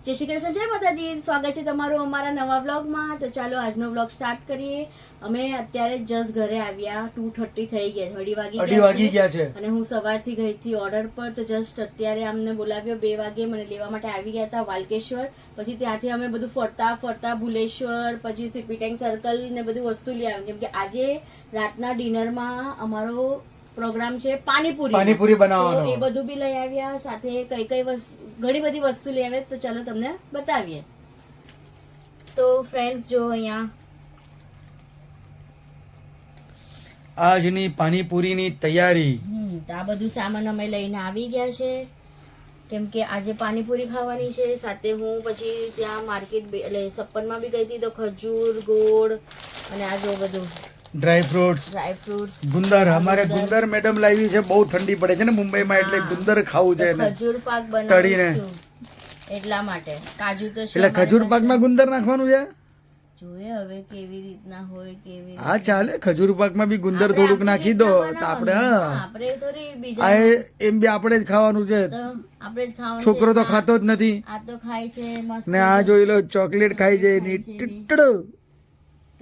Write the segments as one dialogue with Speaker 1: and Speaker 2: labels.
Speaker 1: જય શ્રી કૃષ્ણ, જય માતાજી. સ્વાગત છે તમારું અમારા નવા વ્લોગમાં. તો ચાલો આજનો વ્લોગ સ્ટાર્ટ કરીએ. અમે અત્યારે જસ્ટ ઘરે આવ્યા, 2:30 થઈ ગયા, 2:30 વાગી ગયા છે. અને હું સવારથી ગઈ હતી ઓર્ડર પર, તો જસ્ટ અત્યારે અમને બોલાવ્યો 2 વાગે, મને લેવા માટે આવી ગયા હતા વાલકેશ્વર. પછી ત્યાંથી અમે બધું ફરતા ફરતા ભુલેશ્વર, પછી સીપી ટેન્ક સર્કલ ને બધું વસ્તુ લઈ આવ્યા, કેમ કે આજે રાતના ડિનરમાં અમારો પ્રોગ્રામ છે પાણીપુરી બનાવવાનો. એ બધું બી લઈ આવ્યા, સાથે કઈ કઈ વસ્તુ, ઘણી બધી વસ્તુ લઈ આવ્યા. તો ચાલો તમને બતાવીએ. તો ફ્રેન્ડ્સ જો અહીંયા
Speaker 2: આજની પાણીપુરીની તૈયારી.
Speaker 1: તો આ બધું સામાન અમે લઈને આવી ગયા છે, કેમ કે આજે પાણીપુરી ખાવાની છે. સાથે હું પછી ત્યાં માર્કેટ એટલે સપ્પનમાં બી ગઈ હતી, તો ખજૂર, ગોળ અને આ જો બધું
Speaker 2: ડ્રાય ફ્રૂટ્સ ગુંદર. અમારે ગુંદર મેડમ લાવી છે, બહુ ઠંડી પડે છે ને મુંબઈમાં, એટલે ગુંદર ખાવું છે ને
Speaker 1: ખજૂર પાક બનાવીશું એટલા માટે. કાજુ તો છે,
Speaker 2: એટલે ખજૂર પાકમાં ગુંદર નાખવાનું છે.
Speaker 1: જોઈએ હવે કેવી રીતના હોય, કેવી
Speaker 2: હા ચાલે, ખજૂર પાકમાં બી ગુંદર થોડુંક નાખી દો તો આપણે
Speaker 1: આપણે થોડી બીજા
Speaker 2: એમ બી આપણે જ ખાવાનું છે.
Speaker 1: તો આપણે જ ખાવાનું.
Speaker 2: છોકરો તો ખાતો જ નથી
Speaker 1: આ તો ખાય છે મસ્ત.
Speaker 2: ને આ જોઈ લો ચોકલેટ ખાઈ છે એની ટીટડો.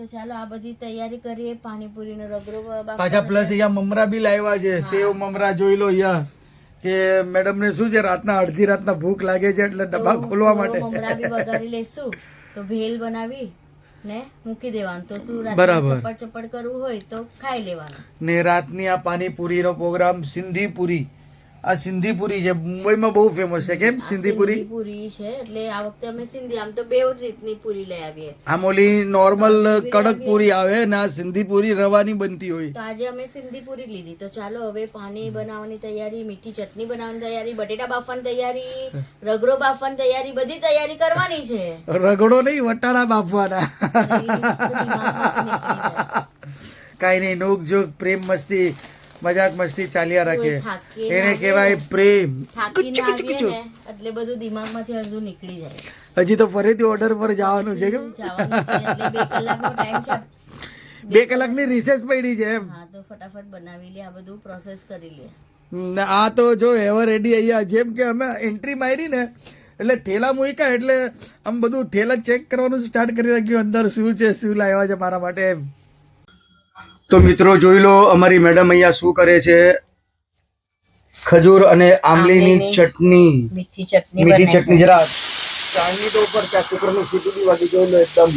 Speaker 1: તો ચાલો આ બધી તૈયારી કરીએ. પાણીપુરીનો રગડો
Speaker 2: પાછા પ્લસ અહીંયા મમરા બી લાવ્યા છે, સેવ મમરા જોઈ લો અહીંયા. કે મેડમ ને શું છે, રાતના અડધી રાતના ભૂખ લાગે છે એટલે ડબ્બા ખોલવા માટે
Speaker 1: મમરા બી વઘારી લેશું, તો ભેલ બનાવી ને મૂકી દેવાનું. તો શું
Speaker 2: બરાબર
Speaker 1: ચપડ કરવું હોય તો ખાઈ લેવાનું.
Speaker 2: ને રાતની આ પાણીપુરી નો પ્રોગ્રામ સિંધી પૂરી. આ સિંધી પૂરી છે, મુંબઈમાં બહુ ફેમસ છે. કેમ સિંધી
Speaker 1: પૂરી છે, એટલે આ વખતે અમે સિંધી, આમ તો બે રીતની પૂરી લઈ આવીએ.
Speaker 2: આમ ઓલી નોર્મલ કડક પૂરી આવે ને આ સિંધી પૂરી રવાની બનતી હોય.
Speaker 1: તો આજે અમે સિંધી પૂરી લીધી. તો ચાલો હવે પાણી બનાવવાની તૈયારી, મીઠી ચટણી બનાવવાની તૈયારી, બટેટા બાફવાની તૈયારી, રગડો બાફવાની તૈયારી, બધી તૈયારી કરવાની છે.
Speaker 2: રગડો નહીં, વટાણા બાફવાના. કઈ નહીં, નોક જોક, પ્રેમ મસ્તી, મજાક મસ્તી ચાલ્યા રાખે, એને કહેવાય પ્રેમ.
Speaker 1: એટલે બધું દિમાગમાંથી અડધું નીકળી જાય.
Speaker 2: હજી તો ફરીથી ઓર્ડર પર જવાનું છે. કેમ
Speaker 1: 2 કલાકનો ટાઈમ છે,
Speaker 2: 2 કલાકની રિસેસ પડી છે એમ.
Speaker 1: હા, તો ફટાફટ બનાવી લે, આ બધું પ્રોસેસ કરી લે.
Speaker 2: આ તો જો એવર રેડી અહીંયા, જેમ કે અમે એન્ટ્રી મારી ને એટલે થેલા મૂક્યા, એટલે આમ બધું થેલા ચેક કરવાનું સ્ટાર્ટ કરી નાખ્યું, અંદર શું છે, શું લાવ્યા છે મારા માટે એમ. તો મિત્રો જોઈ લો અમારી મેડમ અહીંયા શું કરે છે. ખજૂર અને આંબલીની ચટણી, મીઠી ચટણી. જરા ચાંદની તો ઉપર ત્યાં કુકરની સીટી વાગી, જોઈ લો એકદમ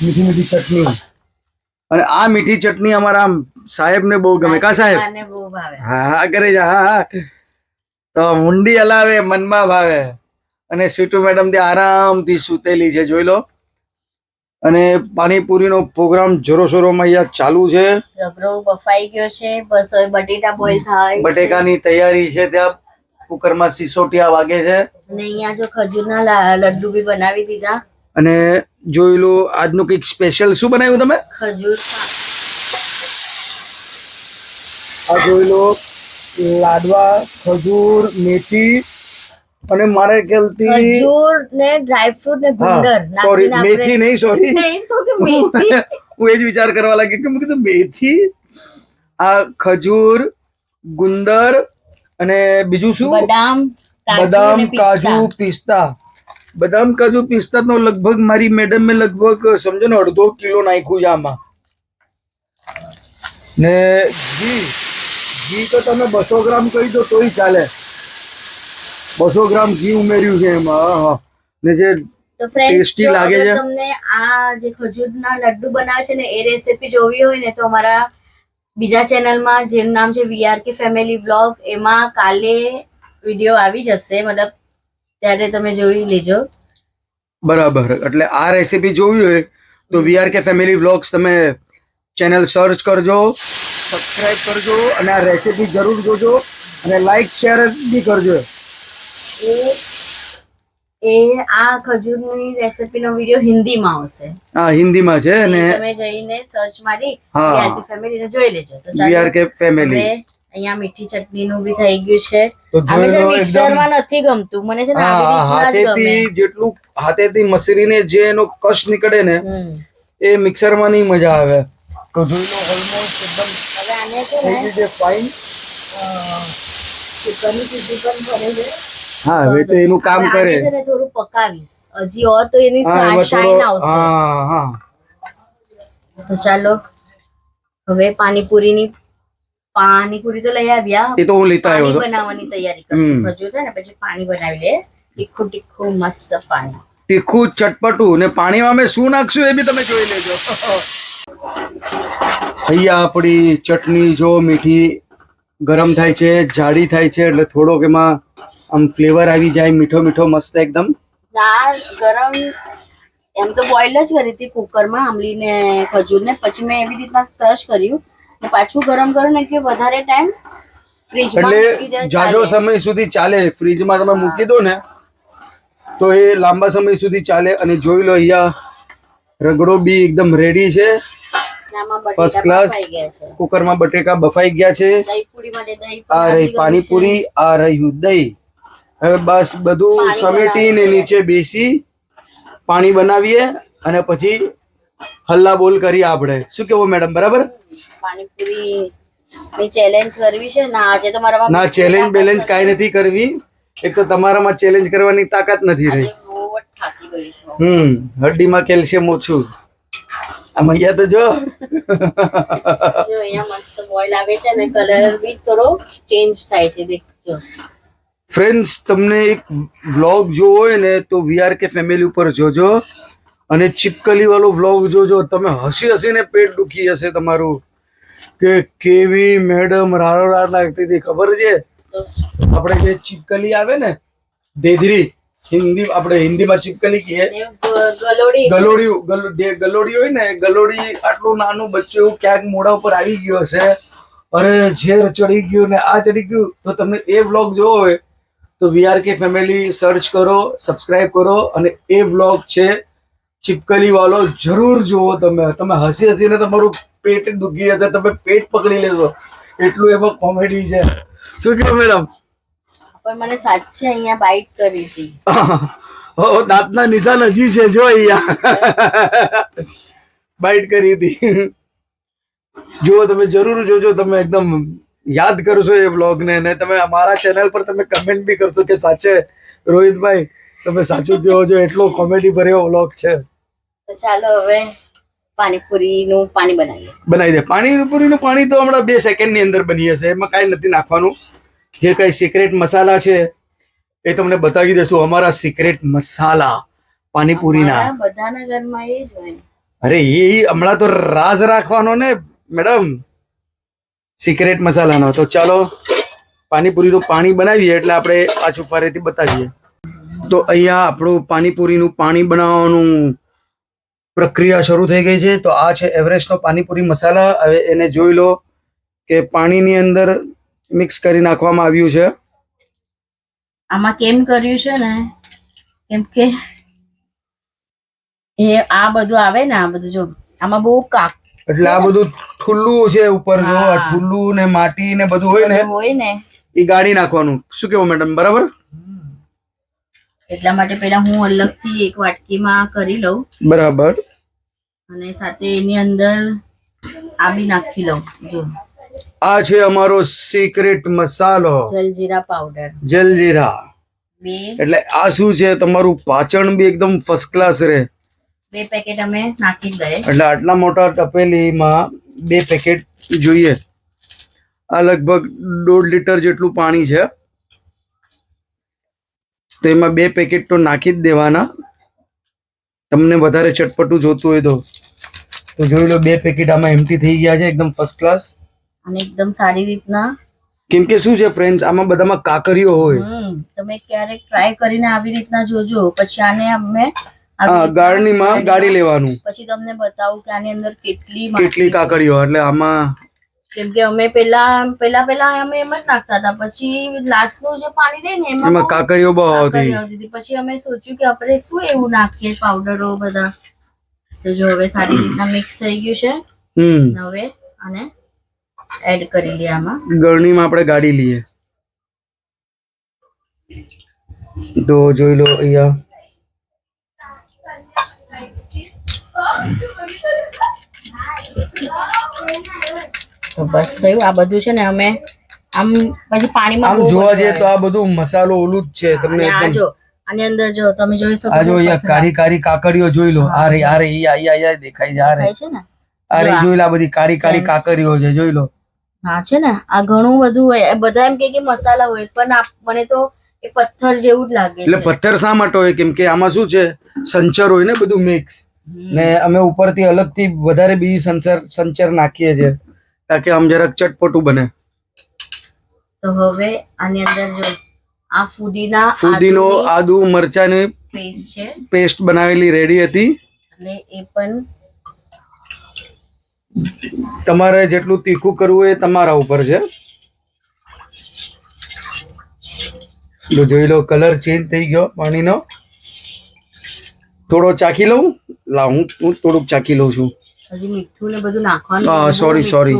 Speaker 2: મીઠી ચટણી. અને આ મીઠી ચટણી અમારા સાહેબ ને બહુ ગમે. કા સાહેબ? હા હા કરે છે. હા તો મુંડી હલાવે, મનમાં ભાવે. અને સીટુ મેડમ ત્યાં આરામથી સુતેલી છે, જોઈ લો. અને પાણીપુરીનો પ્રોગ્રામ જોરોશોરોમાં અહીંયા ચાલુ છે.
Speaker 1: રગડો બફાઈ ગયો છે, બસ હવે બટેટા બોઇલ થાય.
Speaker 2: બટેકાની તૈયારી છે, ત્યાં કુકરમાં સિસોટિયા વાગે છે.
Speaker 1: અને અહીંયા જો ખજૂરના લડ્ડુ બી બનાવી દીધા.
Speaker 2: અને જોઈ લો આજનું કંઈક સ્પેશિયલ શું બનાવ્યું તમે?
Speaker 1: ખજૂર.
Speaker 2: આ જોઈ લો લાડવા, ખજૂર, મેથી અને મારે ખ્યાલથી
Speaker 1: ખજૂર ને ડ્રાય ફ્રૂટ ને ગુંદર.
Speaker 2: સોરી, મેથી નહીં, સોરી,
Speaker 1: મેથી.
Speaker 2: હું એ જ વિચાર કરવા લાગી કે મેં કીધું મેથી. આ ખજૂર, ગુંદર અને બીજું શું? બદામ, કાજુ, પિસ્તા. બદામ, કાજુ, પિસ્તા નો લગભગ મારી મેડમે લગભગ સમજો ને 1/2 કિલો નાખ્યું છે આમાં. ને ઘી તો તમે 200 ગ્રામ કહી દો તોય ચાલે. 200 ગ્રામ ઘી ઉમેર્યું છે એમાં. ને જે ટેસ્ટી લાગે છે.
Speaker 1: તમને આ જે ખજૂરના લડ્ડુ બનાવે છે ને, એ રેસીપી જોવી હોય ને, તો અમારા બીજા ચેનલમાં, જેનું નામ છે VRK ફેમિલી વ્લોગ, એમાં કાલે વિડીયો આવી જશે, મતલબ ત્યારે તમે જોઈ લેજો.
Speaker 2: બરાબર. એટલે આ રેસીપી જોવી હોય તો VRK ફેમિલી વ્લોગ્સ તમે ચેનલ સર્ચ કરજો, સબસ્ક્રાઇબ કરજો અને આ રેસીપી જરૂર જોજો અને લાઈક શેર બી કરજો.
Speaker 1: આ ખજૂરની રેસીપીનો વિડીયો હિન્દીમાં આવશે.
Speaker 2: હા, હિન્દીમાં છે અને
Speaker 1: તમે જઈને સર્ચ મારી VRK ફેમિલી ને જોઈ લેજો. તો
Speaker 2: VRK ફેમિલી.
Speaker 1: અહીંયા મીઠી ચટણીનું બી થઈ ગયું છે. અમે છે મિક્સરમાં નથી ગમતું, મને છે ને આવી રીતના જ ગમે.
Speaker 2: જેટલું હાથેથી મસરીને જે એનો કશ નીકળે ને, એ મિક્સરમાં નહીં મજા આવે. તો જોઈ લો ઓલમોસ્ટ એકદમ
Speaker 1: હવે આને છે ને
Speaker 2: ફાઇન.
Speaker 1: ચિકનની સીટી પણ બને છે.
Speaker 2: હા હવે તો એનું કામ
Speaker 1: હવે
Speaker 2: કરે.
Speaker 1: આને છે ને થોડું પકાવીશ હજી ઓર તો એની
Speaker 2: હા એમાં
Speaker 1: શાઇન
Speaker 2: થોડો
Speaker 1: આવશે.
Speaker 2: હા હા
Speaker 1: તો ચાલો હવે પાણીપુરી તો લઈ આવ્યા.
Speaker 2: એ તો હું લેતા આવ્યો
Speaker 1: પાણી
Speaker 2: હતો.
Speaker 1: બનાવવાની તૈયારી કરશું. ખજૂર છે ને પછી પાણી બનાવી લે. તીખું તીખું મસ્ત પાણી.
Speaker 2: તીખું ચટપટું ને પાણીમાં અમે શું નાખશું એ બી તમે જોઈ લેજો. અહીંયા આપણી ચટણી જો મીઠી ગરમ થાય છે, જાડી થાય છે એટલે થોડોક એમાં આમ ફ્લેવર આવી જાય, મીઠો મીઠો મસ્ત એકદમ.
Speaker 1: દાળ ગરમ એમ તો બોઇલ જ કરી હતી કુકરમાં આંબલીને ખજૂરને. પછી મેં એવી રીતના ક્રશ કર્યું ને પાછું ગરમ કર્યું ને કે વધારે ટાઈમ ફ્રીજમાં મૂકી દે
Speaker 2: એટલે જાજો સમય સુધી ચાલે. ફ્રીજમાં તમે મૂકી દો ને તો એ લાંબા સમય સુધી ચાલે. અને જોઈ લો અહીંયા રગડો બી એકદમ રેડી છે, ફર્સ્ટ ક્લાસ. કુકરમાં બટેકા બફાઈ ગયા છે. આ રહી પાણીપુરી, આ રહ્યું દહીં. હવે બસ બધું સમેટીને નીચે બેસી પાણી બનાવીએ અને પછી હલ્લા બોલ કરીએ આપણે. શું કેવું મેડમ? બરાબર?
Speaker 1: પાણીપુરી ની ચેલેન્જ કરવી છે ના આજે તો મારામાં
Speaker 2: ના ચેલેન્જ બેલેન્જ કાંઈ નથી કરવી. એક તો તમારામાં ચેલેન્જ કરવાની તાકાત નથી રહી. હડ્ડીમાં કેલ્શિયમ ઓછું. આમ અહીંયા તો જો
Speaker 1: અહીંયા મસ્ત બોઇલ આવે છે ને કલર બી થોડો ચેન્જ થાય છે. દેખજો
Speaker 2: ફ્રેન્ડ્સ, તમને એક વ્લોગ જોવો હોય ને તો VRK ફેમિલી ઉપર જોજો અને ચીપકલી વાળો વ્લોગ જોજો. તમે હસી હસીને પેટ દુખી જશે તમારું કે કેવી મેડમ રાડોરાડ લાગતી હતી. ખબર છે આપણે જે ચીપકલી આવે ને દેધરી, આપણે હિન્દીમાં ચીપકલી કહીએ. ગલોડી હોય ને, ગલોડી આટલું નાનું બચ્ચું એવું ક્યાંક મોઢા ઉપર આવી ગયો હશે. અરે ઝેર ચડી ગયું ને આ ચડી ગયું. તો તમને એ વ્લોગ જોવો હોય તો VRK ફેમિલી સર્ચ કરો, સબસ્ક્રાઇબ કરો અને એ વ્લોગ છે ચીપકલી વાળો જરૂર જુઓ. તમે હસી હસીને તમારું પેટ દુખી હશે, તમે પેટ પકડી લેશો એટલું એમાં કોમેડી છે. શું કહો મેડમ?
Speaker 1: પણ મને સાચે અહીંયા બાઈટ કરી હતી.
Speaker 2: દાંતના નિશાન હજી છે જો અહીંયા બાઈટ કરી હતી. જો તમે જરૂર જોજો. તમે એકદમ યાદ કરશો એ વ્લોગ ને. અને તમે અમારા ચેનલ પર તમે કમેન્ટ બી કરશો કે સાચે રોહિતભાઈ તમે સાચું કહો છો, એટલો કોમેડી ભર્યો વ્લોગ છે.
Speaker 1: તો ચાલો હવે પાણીપુરીનું પાણી
Speaker 2: બનાવી દે. પાણીપુરીનું પાણી તો હમણાં 2 સેકન્ડની અંદર બની જશે. એમાં કાંઈ નથી નાખવાનું. જે કઈ સિક્રેટ મસાલા છે એ તમને બતાવી દેશું. અમારા સિક્રેટ મસાલા પાણીપુરીના
Speaker 1: બધાના ઘરમાં એ જ હોય.
Speaker 2: અરે એ હમણાં તો રાજ રાખવાનો ને મેડમ, સિક્રેટ મસાલાનો. તો ચાલો પાણીપુરીનું પાણી બનાવીએ એટલે આપણે પાછું ફરીથી બતાવીએ. તો અહીંયા આપણું પાણીપુરીનું પાણી બનાવવાનું પ્રક્રિયા શરૂ થઈ ગઈ છે. તો આ છે એવરેસ્ટનો પાણીપુરી મસાલા. હવે એને જોઈ લો કે પાણીની અંદર મિક્સ કરી નાખવામાં આવ્યું છે.
Speaker 1: આમાં કેમ કર્યું છે ને, કેમ કે એ આ બધું આવે ને, આ બધું જો આમાં બહુ કાક
Speaker 2: એટલે આ બધું ઠુલ્લું છે ઉપર. જો આ ઠુલ્લું ને માટી ને બધું હોય ને એ ગાળી નાખવાનું. શું કેવું મેડમ? બરાબર?
Speaker 1: એટલા માટે પહેલા હું અલગથી એક વાટકીમાં કરી લઉં.
Speaker 2: બરાબર.
Speaker 1: અને સાથે એની અંદર આ બી નાખી લઉં. જો
Speaker 2: આ છે અમારો સિક્રેટ મસાલો,
Speaker 1: જલજીરા પાવડર.
Speaker 2: જલજીરા એટલે આ શું છે, તમારું પાચન બી એકદમ ફર્સ્ટ ક્લાસ રહે.
Speaker 1: 2 પેકેટ અમે નાખી દઈએ.
Speaker 2: એટલે આટલા મોટા તપેલીમાં 2 પેકેટ જોઈએ. આ લગભગ 1.5 લીટર જેટલું પાણી છે. તો એમાં 2 પેકેટ તો નાખી જ દેવાના. તમને વધારે ચટપટું જોતું હોય તો જોઈ લો. 2 પેકેટ આમાં એમ્પ્ટી થઈ ગયા છે એકદમ ફર્સ્ટ ક્લાસ.
Speaker 1: અને એકદમ સારી રીતના,
Speaker 2: કેમ કે શું છે ફ્રેન્ડ્સ, આમાં બધામાં કાકરીઓ હોય.
Speaker 1: તમે ક્યારેક ટ્રાય કરીને આવી રીતના જોજો. પછી આને અમે
Speaker 2: ગાળણીમાં ગાળી લેવાનું.
Speaker 1: પછી તમને બતાવું કે આની અંદર
Speaker 2: કેટલી કાકરીઓ. એટલે આમાં
Speaker 1: કેમ કે અમે પેલા અમે એમ જ નાખતા હતા. પછી લાસ્ટનું જે પાણી રહે ને એમાં
Speaker 2: કાકરીઓ બહુ આવતી.
Speaker 1: પછી અમે સોચ્યું કે આપણે શું એવું નાખીએ પાવડરો બધા. તો જો હવે સારી રીતના મિક્સ થઈ ગયું છે. હવે આને એડ કરી લઈએ. આમાં
Speaker 2: ગળણીમાં આપણે ગાળી લઈએ. તો જોઈ લો અહીંયા
Speaker 1: તો બસ થયું. આ બધું છે ને અમે આમ પછી પાણીમાં
Speaker 2: આમ
Speaker 1: બહુ
Speaker 2: જોવા
Speaker 1: બધું
Speaker 2: જઈએ તો
Speaker 1: આવે.
Speaker 2: આ બધું મસાલો ઓલું જ છે તમને
Speaker 1: અને આ
Speaker 2: એકદમ.
Speaker 1: જો આની અંદર જો તમે જોઈ શકો
Speaker 2: આ જો
Speaker 1: છો
Speaker 2: અહીંયા
Speaker 1: પથરા.
Speaker 2: કાળી કાળી કાકડીઓ જોઈ લો.
Speaker 1: હા,
Speaker 2: આ રે આ દેખાય છે.
Speaker 1: દેખાય છે ને
Speaker 2: આ રે
Speaker 1: જો આ
Speaker 2: જોઈ લો, આ બધી કાળી કાળી
Speaker 1: Friends.
Speaker 2: કાકડીઓ છે, જોઈ લો.
Speaker 1: હા છે ને આ ઘણું બધું હોય. બધા એમ કે મસાલા હોય પણ મને તો એ પથ્થર જેવું જ લાગે
Speaker 2: એટલે
Speaker 1: છે.
Speaker 2: પથ્થર શા માટે હોય? કેમ કે આમાં શું છે, સંચર હોય ને બધું મિક્સ. ને અમે ઉપરથી અલગથી વધારે બીજી સંચર નાખીએ છીએ તાકે આમ જરાક ચટપટું બને.
Speaker 1: તો હવે આની અંદર જો આ
Speaker 2: ફુદીનો, આદુ, મરચાની
Speaker 1: પેસ્ટ છે
Speaker 2: પેસ્ટ બનાવેલી રેડી હતી.
Speaker 1: અને એ પણ
Speaker 2: તમારે જેટલું તીખું કરવું એ તમારા ઉપર છે. તો જોઈ લો, કલર ચેન્જ થઈ ગયો પાણીનો. થોડો ચાખી લઉં. હું થોડુંક ચાખી લઉં છું.
Speaker 1: હજી મીઠું ને બધું નાખવાનું.
Speaker 2: હા, સોરી.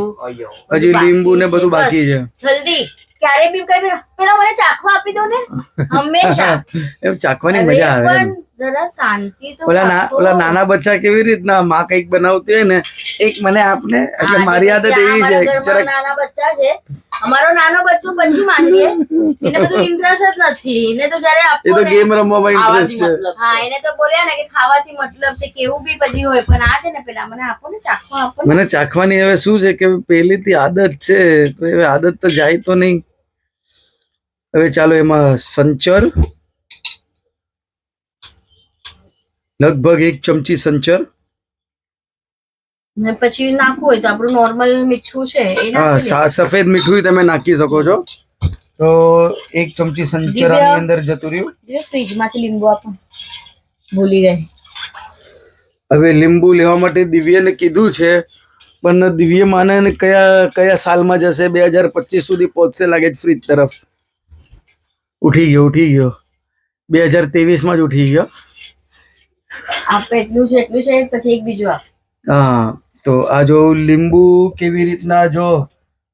Speaker 2: હજી લીંબુ ને બધું બાકી છે.
Speaker 1: જલ્દી ક્યારે બી કઈ પેલા મને ચાખવા આપી દો ને હંમેશા.
Speaker 2: એમ ચાખવાની મજા આવે.
Speaker 1: પણ જરા શાંતિ તો
Speaker 2: ઓલા નાના બચ્ચા કેવી રીતના માં કઈક બનાવતી હોય ને, એક મને આપને, એટલે મારી આદત એવી છે.
Speaker 1: નાના બચ્ચા છે, અમારો નાનો બચ્ચો પછી માંગીએ. એને બધું ઇન્ટરેસ્ટ જ નથી. એને તો જયારે
Speaker 2: એ તો ગેમ રમવામાં ઇન્ટરેસ્ટ છે.
Speaker 1: હા, એને તો બોલ્યા ને કે ખાવાથી મતલબ છે, કેવું બી પછી હોય. પણ આ છે ને પેલા મને આપો ને ચાખવા આપો.
Speaker 2: મને ચાખવાની હવે શું છે કે પહેલીથી આદત છે, તો હવે આદત તો જાય તો નહીં. હવે ચાલો એમાં સંચર, લગભગ 1 ચમચી સંચર.
Speaker 1: ને પછી નાખવું હોય તો આપણું નોર્મલ મીઠું છે એ નાખી
Speaker 2: હા, સફેદ મીઠું તમે નાખી શકો છો. તો 1 ચમચી સંચર આની અંદર જતું રહ્યું.
Speaker 1: ફ્રીજમાંથી લીંબુ આપો, ભૂલી ગઈ.
Speaker 2: હવે લીંબુ લેવા માટે દિવ્યને કીધું છે, પણ દિવ્ય માને કયા સાલમાં જશે? 2025 સુધી પહોંચશે લાગે છે ફ્રીજ તરફ. ઉઠી ગયો 2023 માં જ ઉઠી ગયો.
Speaker 1: આપ એટલું છે પછી એક બીજું આપ.
Speaker 2: હા, તો આ જો લીંબુ કેવી રીતના જો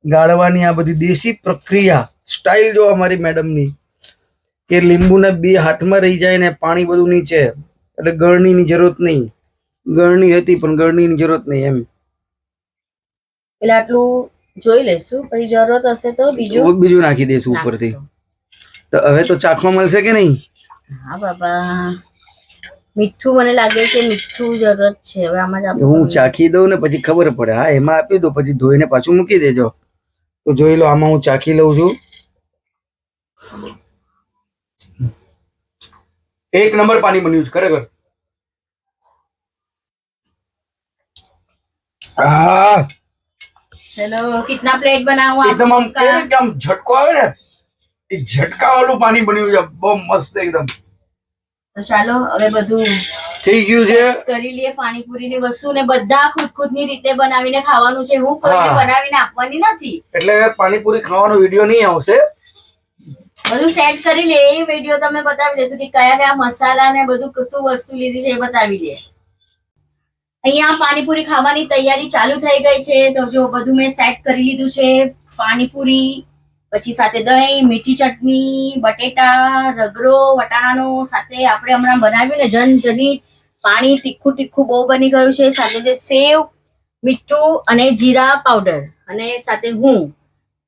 Speaker 2: ગાળવાની, આ બધી દેશી પ્રક્રિયા સ્ટાઇલ જો અમારી મેડમની, કે લીંબુને 2 હાથમાં રહી જાય ને પાણી બધું નીચે, એટલે ગળણીની જરૂરત નહીં. ગળણી હતી પણ ગળણીની જરૂરત નહીં એમ.
Speaker 1: એટલે આટલું જોઈ લેશું, પછી જરૂરત હશે તો બીજું
Speaker 2: નાખી દઈશું ઉપરથી. તો હવે તો ચાખવા મળશે કે નહીં?
Speaker 1: હા બાબા, મીઠું મને લાગે છે, મીઠું જરૂરત છે. હવે આમાં જ
Speaker 2: હું ચાખી દઉં ને પછી ખબર પડે. હા, એમાં આપી દો, પછી ધોઈને પાછું મૂકી દેજો. તો જોઈ લો, આમાં હું ચાખી લઉં છું. 1 નંબર પાણી બન્યું છે ખરેખર.
Speaker 1: ચલો, કિતના પ્લેટ બનાવું?
Speaker 2: એકદમ આમ ઝટકો આવે ને, એ ઝટકા વાળું પાણી બન્યું છે, બહુ મસ્ત એકદમ.
Speaker 1: તો ચાલો હવે બધું
Speaker 2: થઈ ગયું છે.
Speaker 1: કરી લઈએ પાણીપુરી ની વસ્તુ ને બધા ખુદ ની રીતે બનાવીને ખાવાનું છે. હું કોઈને બનાવીને આપવાની નથી.
Speaker 2: એટલે પાણીપુરી ખાવાનો વિડીયો નહીં આવશે.
Speaker 1: બધું સેટ કરી લે, એ વિડીયો તમે બતાવી દેશો કે કયા કયા મસાલા ને બધું શું વસ્તુ લીધી છે એ બતાવી દે. અહીંયા પાણીપુરી ખાવાની તૈયારી ચાલુ થઈ ગઈ છે. તો જો બધું મેં સેટ કરી લીધું છે. પાણીપુરી, પછી સાથે દહીં, મીઠી ચટણી, બટેટા, રગરો વટાણાનો, સાથે આપણે હમણાં બનાવ્યું ને જનજનિત પાણી તીખું બહુ બની ગયું છે. સાથે છે સેવ, મીઠું અને જીરા પાવડર, અને સાથે હું.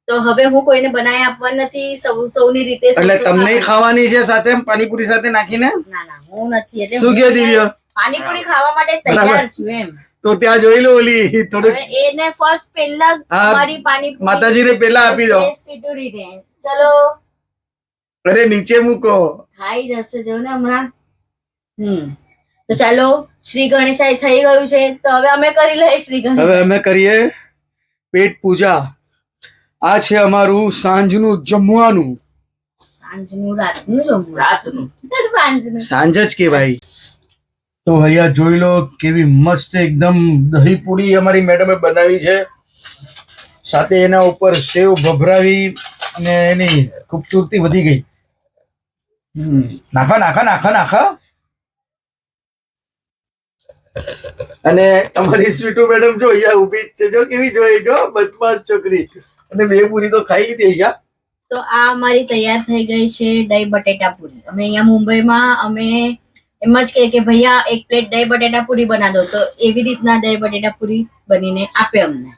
Speaker 1: તો હવે હું કોઈને બનાવી આપવા નથી. સૌની રીતે.
Speaker 2: એટલે તમને ખાવાની છે સાથે પાણીપુરી સાથે નાખીને?
Speaker 1: ના, હું નથી. એટલે
Speaker 2: શું કહે દિવ્ય?
Speaker 1: પાણીપુરી ખાવા માટે તૈયાર છું એમ.
Speaker 2: તો ત્યાં જોઈ લો ઓલી થોડું.
Speaker 1: એને ફર્સ્ટ પહેલા મારી પાણીપુરી
Speaker 2: માતાજીને પહેલા આપી દો.
Speaker 1: ચલો,
Speaker 2: અરે નીચે મૂકો,
Speaker 1: ખાઈ જશે જો ને હમણાં. તો ચાલો, શ્રી ગણેશાય થઈ ગયું છે. તો હવે અમે કરી લઈએ શ્રી ગણેશ.
Speaker 2: હવે અમે કરીએ પેટ પૂજા. આ છે અમારું સાંજનું જમવાનું.
Speaker 1: સાંજનું રાતનું
Speaker 2: સાંજ જ કહેવાય. તો અહીંયા જોઈ લો કેવી મસ્ત એકદમ દહીં પૂરી અમારી મેડમે બનાવી છે. સાથે એના ઉપર સેવ ભભરાવી અને એની ખૂબસૂરતી વધી ગઈ. નાખા. અને અમારી સ્વીટુ મેડમ જો અહીંયા ઊભી જ છે, જો કેવી જોઈ, જો બદમાશ છોકરી. અને 2 પૂરી તો ખાઈ દે ગયા.
Speaker 1: તો આ અમારી તૈયાર થઈ ગઈ છે દહીં બટેટા પૂરી. અમે અહીંયા મુંબઈમાં અમે એમ જ કહે કે ભૈયા 1 પ્લેટ દહીં બટેટા પૂરી બના દો, તો એવી રીતના દહીં બટેટા પૂરી બનીને આપે અમને.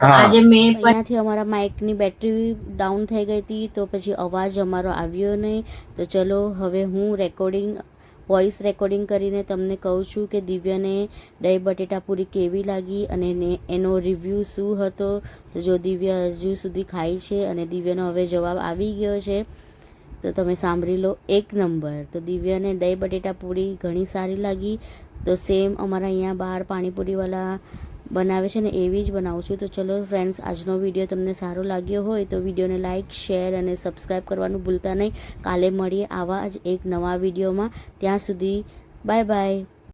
Speaker 1: આજે મેં અહીંયાથી અમારા માઇકની બેટરી ડાઉન થઈ ગઈ હતી, તો પછી અવાજ અમારો આવ્યો નહીં. તો ચલો હવે હું વોઇસ રેકોર્ડિંગ કરીને તમને કહું છું કે દિવ્યાને દહીં બટેટા પૂરી કેવી લાગી અને એનો રિવ્યૂ શું હતો. તો જો દિવ્યા હજુ સુધી ખાઈ છે અને દિવ્યાનો હવે જવાબ આવી ગયો છે, તો તમે સાંભળી લો. 1 નંબર. તો દિવ્યાને દહીં બટેટા પૂરી ઘણી સારી લાગી. તો સેમ અમારા અહીંયા બહાર પાણીપુરીવાળા બનાવે છે ને એવી જ બનાવું છું. તો ચલો ફ્રેન્ડ્સ, આજનો વિડીયો તમને સારો લાગ્યો હોય તો વિડીયોને લાઇક, શેર અને સબસ્ક્રાઈબ કરવાનું ભૂલતા નહીં. કાલે મળીએ આવા જ એક નવા વિડીયોમાં. ત્યાં સુધી બાય બાય.